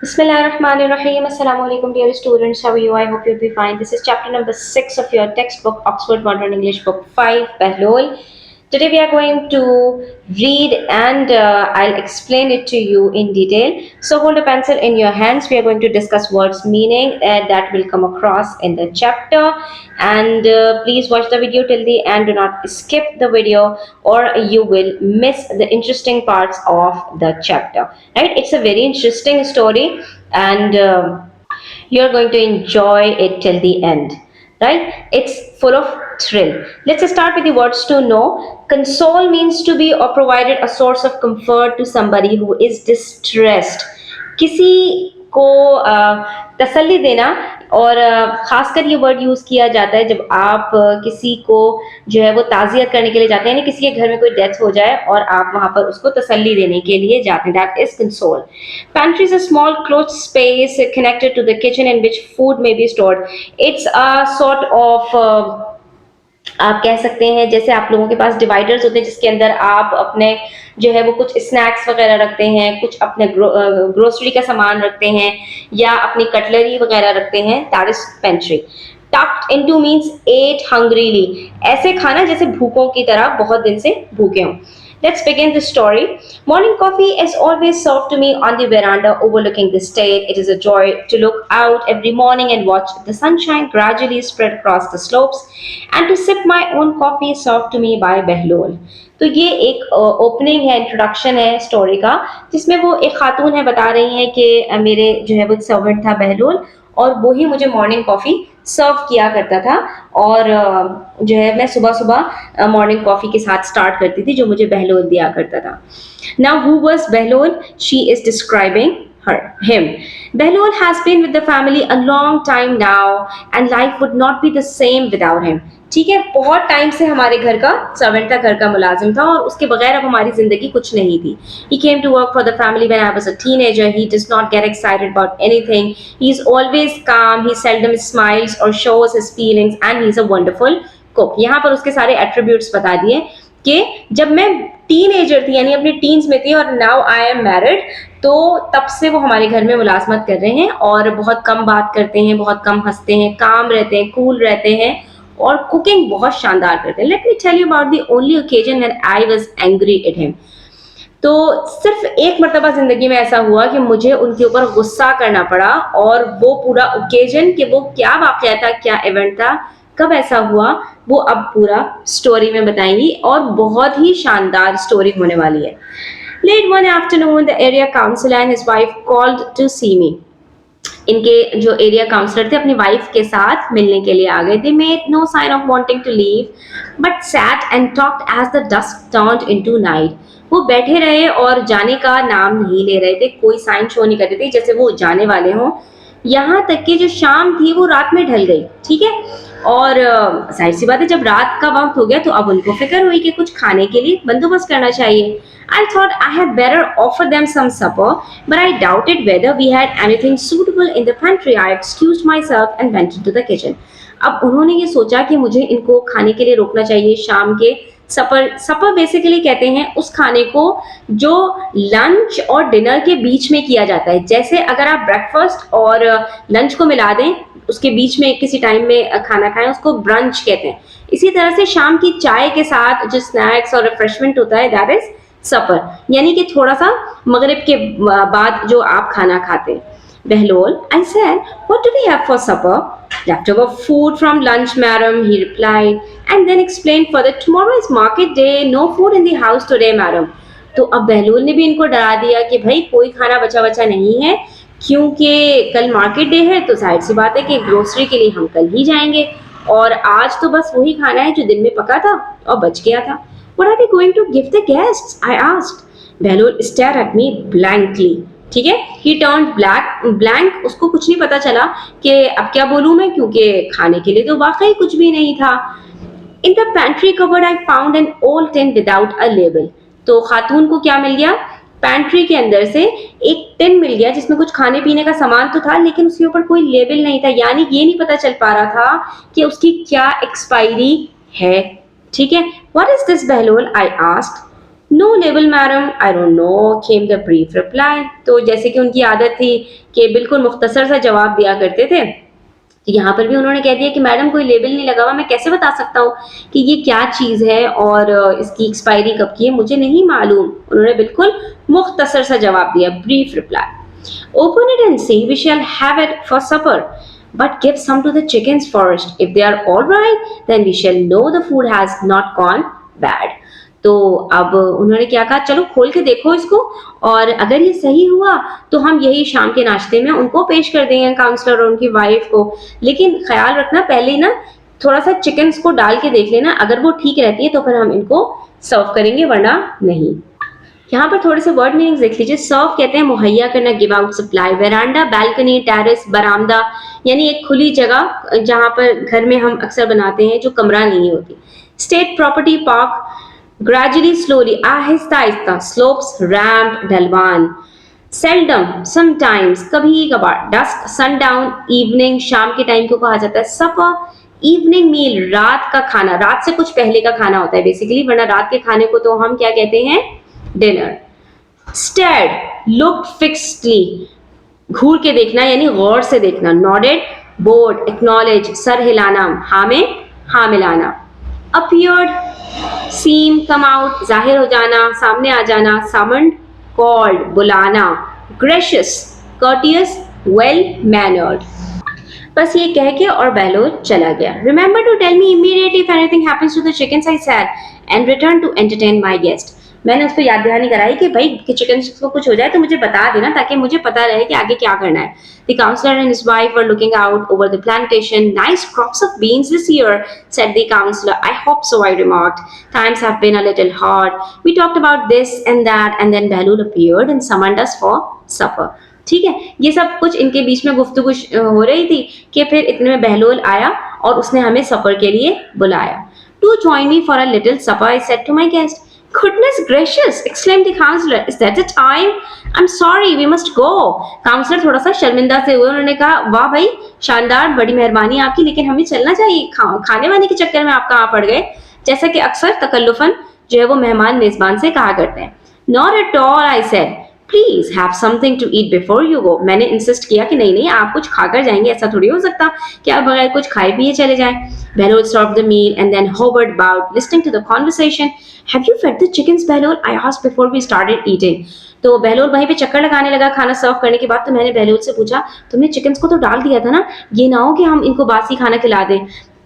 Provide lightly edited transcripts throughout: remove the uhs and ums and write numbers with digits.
Bismillahirrahmanirrahim. Assalamu alaikum, dear students. How are you? I hope you'll be fine. This is chapter number 6 of your textbook, Oxford Modern English Book 5, Behlul. Today we are going to read and I'll explain it to you in detail. So hold a pencil in your hands. We are going to discuss words meaning that will come across in the chapter. And please watch the video till the end. Do not skip the video or you will miss the interesting parts of the chapter. Right? It's a very interesting story and you're going to enjoy it till the end, right? It's full of thrill. Let's start with the words to know. Console means to be or provided a source of comfort to somebody who is distressed. किसी को तसल्ली देना और खासकर ये word use किया जाता है जब आप किसी को जो है वो ताज़ियत करने के लिए जाते हैं, यानी किसी के घर में कोई डेथ हो जाए और आप वहां पर उसको तसल्ली देने के लिए जाते हैं. That is console. Pantry is a small closed space connected to the kitchen in which food may be stored. It's a sort of आप कह सकते हैं जैसे आप लोगों के पास डिवाइडर्स होते हैं जिसके अंदर आप अपने जो है वो कुछ स्नैक्स वगैरह रखते हैं, कुछ अपने ग्रोसरी का सामान रखते हैं या अपनी कटलरी वगैरह रखते हैं. That is pantry. Tucked into means ate hungrily. ऐसे खाना जैसे भूखों की तरह बहुत दिन से भूखे हों. Let's begin the story. Morning coffee is always served to me on the veranda overlooking the state. It is a joy to look out every morning and watch the sunshine gradually spread across the slopes and to sip my own coffee served to me by Behlul. तो ये एक opening है, introduction है story का, जिसमें वो एक खातून है बता रही हैं कि मेरे जो है वो सर्वेंट था बहलोल और वो ही मुझे मॉर्निंग कॉफ़ी सर्व किया करता था और जो है मैं सुबह सुबह मॉर्निंग कॉफ़ी के साथ स्टार्ट करती थी जो मुझे बहलोल दिया करता था. Now who was Bahlol? She is describing him. Behlul has been with the family a long time now and life would not be the same without him. ठीक है, बहुत टाइम से हमारे घर का सर्वेंट था, घर का मुलाजिम था और उसके बगैर अब हमारी जिंदगी कुछ नहीं थी. He came to work for the family when I was a teenager. He does not get excited about anything. He is always calm. He seldom smiles or shows his feelings and he is a wonderful cook. यहाँ पर उसके सारे attributes बता दिए कि जब मैं teenager थी यानी अपने टीन्स में थी और नाउ आई एम मैरिड, तो तब से वो हमारे घर में मुलाजमत कर रहे हैं और बहुत कम बात करते हैं, बहुत कम हंसते हैं, काम रहते हैं, कूल रहते हैं और कुकिंग बहुत शानदार करते हैं. Let me tell you about the only occasion when I was angry at him. तो सिर्फ एक मरतबा जिंदगी में ऐसा हुआ कि मुझे उनके ऊपर गुस्सा करना पड़ा और वो पूरा ओकेजन कि वो क्या वाकया था, क्या इवेंट था, कब ऐसा हुआ, वो अब पूरा स्टोरी में बताएंगी और बहुत ही शानदार स्टोरी होने वाली है. Late one afternoon, the area councillor and his wife called to see me. इनके जो एरिया काउंसलर थे अपनी वाइफ के साथ मिलने के लिए आ गए. They made no sign of wanting to leave, but sat and talked as the dusk turned into night. वो बैठे रहे और जाने का नाम नहीं ले रहे थे, कोई साइन शो नहीं कर रहे थे जैसे वो जाने वाले हों. यहाँ तक कि जो शाम थी वो रात में ढल गई. ठीक है, और जाहिर सी बात है जब रात का वक्त हो गया तो अब उनको फिक्र हुई कि कुछ खाने के लिए बंदोबस्त करना चाहिए. I thought I had better offer them some supper, but I doubted whether we had anything suitable in the pantry. I excused myself and went into the kitchen. अब उन्होंने ये सोचा कि मुझे इनको खाने के लिए रोकना चाहिए. शाम के सपर बेसिकली कहते हैं उस खाने को जो लंच और डिनर के बीच में किया जाता है. जैसे अगर आप ब्रेकफास्ट और लंच को मिला दें, उसके बीच में किसी टाइम में खाना खाएं, उसको ब्रंच कहते हैं. इसी तरह से शाम की चाय के साथ जो स्नैक्स और रिफ्रेशमेंट होता है दैट इज सपर, यानी कि थोड़ा सा मगरिब के बाद जो आप खाना खाते हैं. Behlul, I said, what do we have for supper? Leftover food from lunch, madam, he replied, and then explained further, tomorrow is market day, no food in the house today, madam. तो अब बहलोल ने भी इनको डरा दिया कि भाई कोई खाना बचा बचा नहीं है क्योंकि कल मार्केट डे है, तो जाहिर सी बात है कि ग्रोसरी के लिए हम कल ही जाएंगे और आज तो बस वही खाना है जो दिन में पका था और बच गया था. What are we going to give the guests? I asked. Behlul stared at me blankly. ठीक है, he turned blank. उसको कुछ नहीं पता चला कि अब क्या बोलूं मैं, क्योंकि खाने के लिए तो वाकई कुछ भी नहीं था. In the pantry cupboard I found an old tin without a label. तो खातून को क्या मिल गया? पैंट्री के अंदर से एक टिन मिल गया जिसमें कुछ खाने पीने का सामान तो था लेकिन उसके ऊपर कोई लेबल नहीं था, यानी ये नहीं पता चल पा रहा था कि उसकी क्या एक्सपायरी है. ठीक है, what is this Behlul? I asked. No label madam, I don't know, came the brief reply. तो जैसे कि उनकी आदत थी कि बिल्कुल मुख्तसर सा जवाब दिया करते थे, यहाँ पर भी उन्होंने कह दिया कि मैडम कोई लेबल नहीं लगा हुआ, मैं कैसे बता सकता हूँ कि ये क्या चीज़ है और इसकी एक्सपायरी कब की है, मुझे नहीं मालूम। उन्होंने बिल्कुल मुख्तसर सा जवाब दिया, brief reply. Open it and see, we shall have it for supper, but give some to the chickens first. If they are all right, then we shall know the food has not gone bad. तो अब उन्होंने क्या कहा, चलो खोल के देखो इसको, और अगर ये सही हुआ तो हम यही शाम के नाश्ते में उनको पेश कर देंगे, काउंसलर और उनकी वाइफ को। लेकिन ख्याल रखना पहले ही ना थोड़ा सा चिकन्स को डाल के देख लेना, अगर वो ठीक रहती है तो फिर हम इनको सर्व करेंगे, वरना नहीं। यहाँ पर थोड़े से वर्ड मीनिंग्स देख लीजिए। सर्व कहते हैं मुहैया करना, give out, supply. Veranda, balcony, terrace, बरामदा, यानी एक खुली जगह जहां पर घर में हम अक्सर बनाते हैं जो कमरा नहीं होती। State property, park. Gradually, slowly, आहिस्ता आहिस्ता। स्लोप्स, रैम्प, ढलवान। सेल्डम, समटाइम्स, कभी कभार। डस्क, सनडाउन, इवनिंग, शाम के टाइम को कहा जाता है। सपर, इवनिंग मील, रात का खाना, रात से कुछ पहले का खाना होता है बेसिकली, वरना रात के खाने को तो हम क्या कहते हैं, डिनर। स्टेड, लुक फिक्सली, घूर के देखना यानी गौर से देखना। नॉडेड, बोर्ड, एक्नॉलेज, सर हिलाना, हाँ में हाँ मिलाना। अपीयर्ड, सीम, कम आउट, जाहिर हो जाना, सामने आ जाना। सामंड, कॉल्ड, बुलाना। Gracious, courteous, well mannered. बस ये कह के और बहलोल चला गया। Remember to tell me immediately if anything happens to the chickens, I said, and return to entertain my guest. मैंने उसको याद दहानी कराई कि भाई कि चिकन को कुछ हो जाए तो मुझे बता देना, ताकि मुझे पता रहे कि आगे क्या करना है। The counselor and his wife were looking out over the plantation. Nice crops of beans this year, said the counselor. I hope so, I remarked. Times have been a little hard. We talked about this and that, and then Behlul appeared and summoned us for supper. ठीक है, ये सब कुछ इनके बीच में गुफ्तगू हो रही थी कि फिर इतने में बहलोल आया और उसने हमें सफर के लिए बुलाया। Do join me for a little supper, I said to my guest. Goodness gracious! exclaimed the counselor. Is that the time? I'm sorry, we must go. Counsellor थोड़ा सा शर्मिंदा से हुए, उन्होंने कहा, वाह भाई, शानदार, बड़ी मेहरबानी आपकी, लेकिन हमें चलना चाहिए, खाने वाने के चक्कर में आप कहाँ पड़ गए, जैसा कि अक्सर तकल्लुफन जो है वो मेहमान मेजबान से कहा करते हैं। Not at all, I said. Please have something to eat before you go. मैंने इंसिस्ट किया कि नहीं नहीं, आप कुछ खाकर जाएंगे, ऐसा थोड़ी हो सकता कि आप बगैर कुछ खाए पिए चले जाएं। Behlul served the meal and then hovered about, listening to the conversation. Have you fed the chickens, Behlul? I asked before we started eating. तो बहलोल वहीं पे चक्कर लगाने लगा खाना सर्व करने के बाद। तो मैंने बहलोल से पूछा, तुमने चिकन्स को तो डाल दिया था ना, ये ना हो कि हम इनको बासी खाना खिला दें।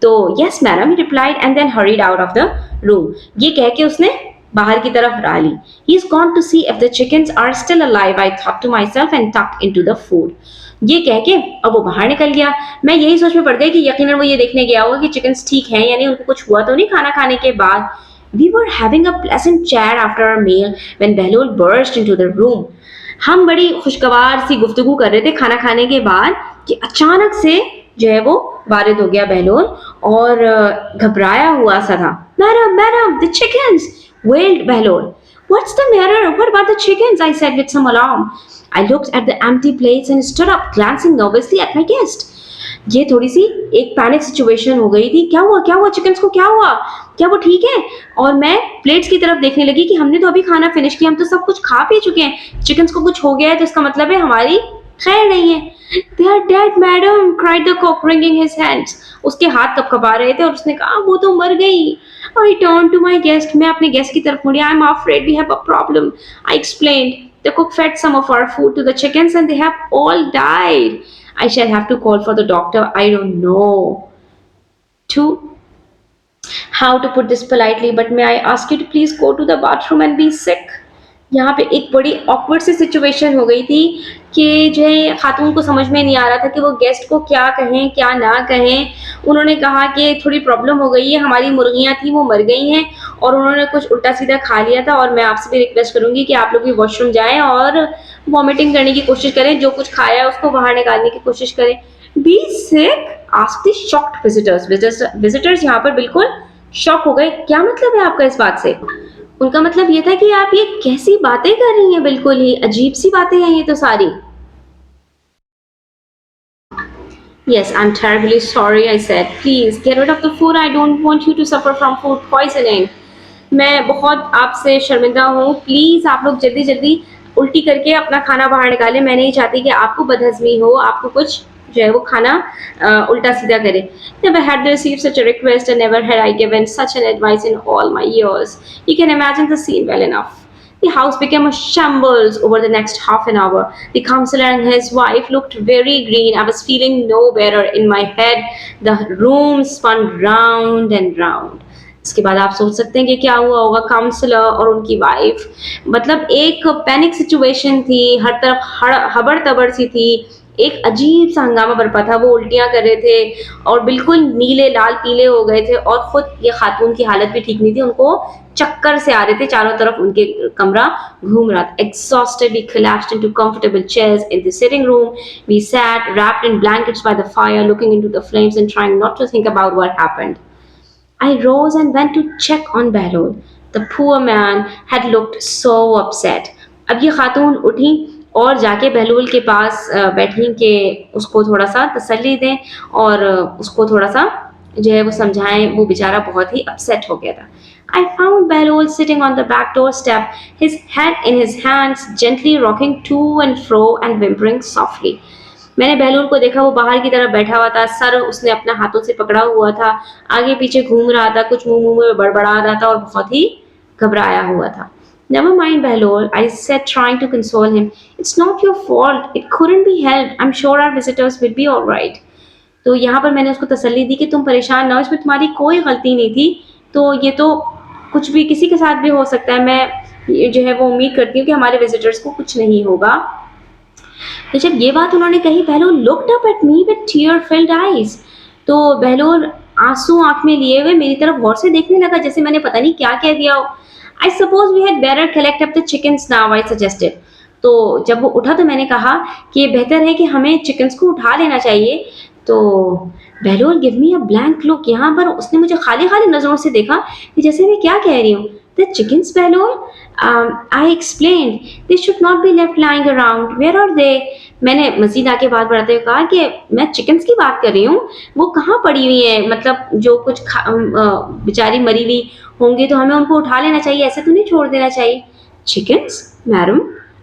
तो yes madam, he replied and then hurried out of the room. ये कह के उसने बाहर की तरफ डाली। He's gone to see if the chickens are still alive, I thought to myself and tucked into the food. ये कह के अब वो बाहर निकल गया। मैं यही सोच में पड़ गई कि यकीनन वो ये देखने गया होगा कि चिकन्स ठीक हैं, यानी उनको कुछ हुआ तो नहीं खाना खाने के बाद। We were having a pleasant chat after our meal when Behlul burst into the room. हम बड़ी खुशगवार सी गुफ्तगू कर रहे थे खाना खाने के बाद कि अचानक से जो है वो वारिद हो गया बहलोल और घबराया हुआ सा था। Madam madam, the chickens, wailed Behlul. What's the matter? What about the chickens? I said with some alarm. I looked at the empty plates and stood up, glancing nervously at my guest. ये थोड़ी सी एक panic situation हो गई थी। क्या हुआ, क्या हुआ, चिकन्स को क्या हुआ, क्या वो ठीक है? और मैं प्लेट्स की तरफ देखने लगी कि हमने तो अभी खाना फिनिश किया, हम तो सब कुछ खा पी चुके हैं, चिकन्स को कुछ हो गया है तो इसका मतलब है हमारी खैर नहीं है। They are dead, madam, cried the cook, wringing his hands. उसके हाथ कपकपा रहे थे और उसने कहा, वो तो मर गई। I turned to my guest. मैं अपने गेस्ट की तरफ मुड़ी। I'm afraid we have a problem, I explained. The cook fed some of our food to the chickens and they have all died. I shall have to call for the doctor. I don't know how to put this politely, but may I ask you to please go to the bathroom and be sick? यहाँ पे एक बड़ी awkward सी situation हो गई थी कि जो है खातून को समझ में नहीं आ रहा था कि वो गेस्ट को क्या कहें क्या ना कहें। उन्होंने कहा कि थोड़ी प्रॉब्लम हो गई है, हमारी मुर्गियाँ थी वो मर गई हैं और उन्होंने कुछ उल्टा सीधा खा लिया था, और मैं आपसे भी रिक्वेस्ट करूँगी कि आप लोग भी वॉशरूम जाएँ और वॉमिटिंग करने की कोशिश करें, जो कुछ खाया है उसको बाहर निकालने की कोशिश करें। Be sick, asked the shocked visitors यहाँ पर बिल्कुल शॉक हो गए। क्या मतलब है आपका इस बात से? उनका मतलब ये था कि आप ये कैसी बातें कर रही हैं, बिल्कुल ही अजीब सी बातें हैं ये तो सारी। Yes, I'm terribly sorry, I said. Please get rid of the food. I don't want you to suffer from food poisoning. मैं बहुत आपसे शर्मिंदा हूँ, प्लीज़ आप लोग जल्दी जल्दी उल्टी करके अपना खाना बाहर निकालें। मैं नहीं चाहती कि आपको बदहज़मी हो, आपको कुछ जो है वो खाना उल्टा सीधा करे। Never had received such a request and never had I given such an advice in all my years. You can imagine the scene well enough. The house became a shambles over the next half an hour. The counselor and his wife looked very green. I was feeling no better in my head. The room spun round and round. इसके बाद आप सोच सकते हैं कि क्या हुआ होगा काउंसलर और उनकी वाइफ। मतलब एक पैनिक सिचुएशन थी, हर तरफ हबड़ तबड़ सी थी, एक अजीब सा हंगामा बरपा था। वो उल्टियां कर रहे थे और बिल्कुल नीले लाल पीले हो गए थे और खुद ये खातून की हालत भी ठीक नहीं थी, उनको चक्कर से आ रहे थे, चारों तरफ उनके कमरा घूम रहा था। Exhausted, we collapsed into comfortable chairs in the sitting room. We sat wrapped in blankets by the fire, looking into the flames and trying not to think about what happened. I rose and went to check on Behlul. The poor man had looked so upset. अब ये खातून उठी और जाके बहलूल के पास बैठी कि उसको थोड़ा सा तसल्ली दें और उसको थोड़ा सा जो है वो समझाएं। वो बेचारा बहुत ही अपसेट हो गया था। I found Behlul sitting on the back doorstep, his head in his hands, gently rocking to and fro and whimpering softly. मैंने बहलूल को देखा, वो बाहर की तरफ बैठा हुआ था, सर उसने अपने हाथों से पकड़ा हुआ था, आगे पीछे घूम रहा था, कुछ मुंह में बड़बड़ा रहा था और बहुत ही घबराया हुआ था। Never mind, Behlul, I said, trying to console him. It's not your fault. It couldn't be helped. I'm sure our visitors will be all right. तो यहाँ पर मैंने उसको तसल्ली दी कि तुम परेशान ना हो, इसमें तुम्हारी कोई गलती नहीं थी। तो ये तो कुछ भी किसी के साथ भी हो सकता है। मैं जो है वो उम्मीद करती हूँ कि हमारे विजिटर्स को कुछ नहीं होगा। तो जब ये बात उन्होंने कही, बहलूल looked up at me with tear-filled eyes. तो बहलूल आंसू आंख में लिए हुए मेरी तरफ गौर से देखने लगा, जैसे मैंने पता नहीं क्या कह दिया हो। I suppose we had better collect up the chickens now, I suggested. तो जब वो उठा तो मैंने कहा कि बेहतर है कि हमें चिकन्स को उठा लेना चाहिए। तो Bahlul give me a blank look. यहाँ पर उसने मुझे खाली खाली नजरों से देखा कि जैसे मैं क्या कह रही हूँ। The chickens, Behlul? I explained. They should not be left lying around. Where are they? मैंने मजीद आगे बात बढ़ाते हुए कहा कि मैं चिकन्स की बात कर रही हूँ, वो कहाँ पड़ी हुई है, मतलब जो कुछ बेचारी मरी हुई होंगी तो हमें उनको उठा लेना चाहिए, ऐसे तो नहीं छोड़ देना चाहिए। Chickens, madam?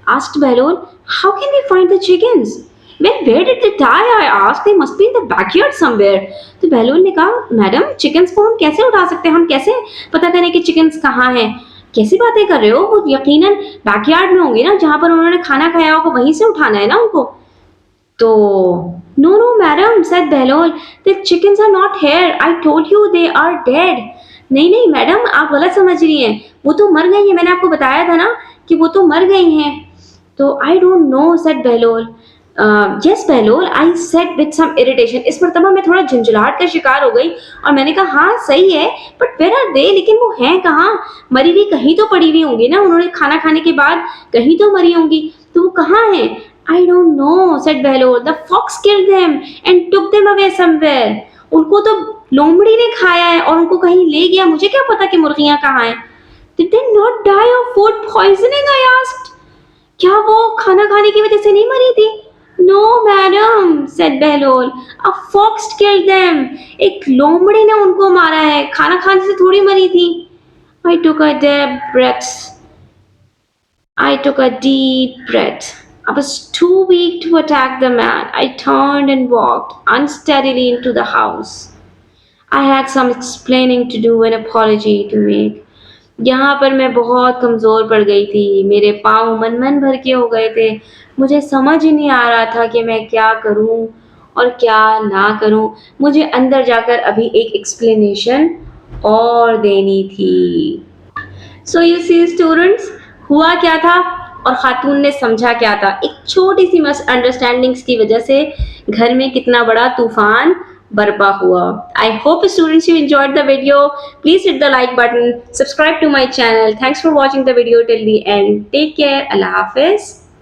asked Behlul. How can we find the chickens? Well, where did they die? I asked. They must be in the backyard somewhere. तो बहलूल ने कहा, मैडम चिकन्स को हम कैसे उठा सकते हैं, हम कैसे पता करें कि चिकन्स कहाँ हैं? कैसी बातें कर रहे हो? वो यकीनन बैकयार्ड में होंगी ना, जहाँ पर उन्होंने खाना खाया होगा, वहीं से उठाना है ना उनको। तो no no madam, said Bahlul, the chickens are not here. I told you they are dead. नहीं नहीं मैडम, आप गलत समझ रही हैं, वो तो मर गई हैं, मैंने आपको बताया था ना कि वो तो मर गई हैं। तो I don't know, said Bahlul. Yes Bahlul, I said with some irritation. इस मरतबा मैं थोड़ा झंझलाहट का शिकार हो गई और मैंने कहा हाँ सही है, बट वेयर आर दे? लेकिन वो हैं कहाँ? मरी हुई कहीं तो पड़ी हुई होंगी ना, उन्होंने खाना खाने के बाद कहीं तो मरी होंगी, तो वो कहाँ हैं? I don't know, said Bahlul. The fox killed them and took them away somewhere. उनको तो लोमड़ी ने खाया है और उनको कहीं ले गया, मुझे क्या पता कि मुर्गियां कहाँ हैं। Did they not die of food poisoning? I asked. क्या वो खाना खाने की वजह से नहीं मरी थी? No, madam, said Bahlol, a fox killed them. एक लोमड़ी ने उनको मारा है, खाना खाने से थोड़ी मरी थी। I took a deep breath. I took a deep breath. I was too weak to attack the man. I turned and walked unsteadily into the house. I had some explaining to do, an apology to make. यहाँ पर मैं बहुत कमज़ोर पड़ गई थी, मेरे पाँव मन भर के हो गए थे, मुझे समझ ही नहीं आ रहा था कि मैं क्या करूँ और क्या ना करूँ। मुझे अंदर जाकर अभी एक एक्सप्लेनेशन और देनी थी। सो यू सी स्टूडेंट्स, हुआ क्या था और खातून ने समझा क्या था। एक छोटी सी मिसअंडरस्टैंडिंग्स की वजह से घर में कितना बड़ा तूफान बर्पा हुआ। I hope students you enjoyed the video. Please hit the like button, subscribe to my channel. Thanks for watching the video till the end. Take care. Allah Hafiz.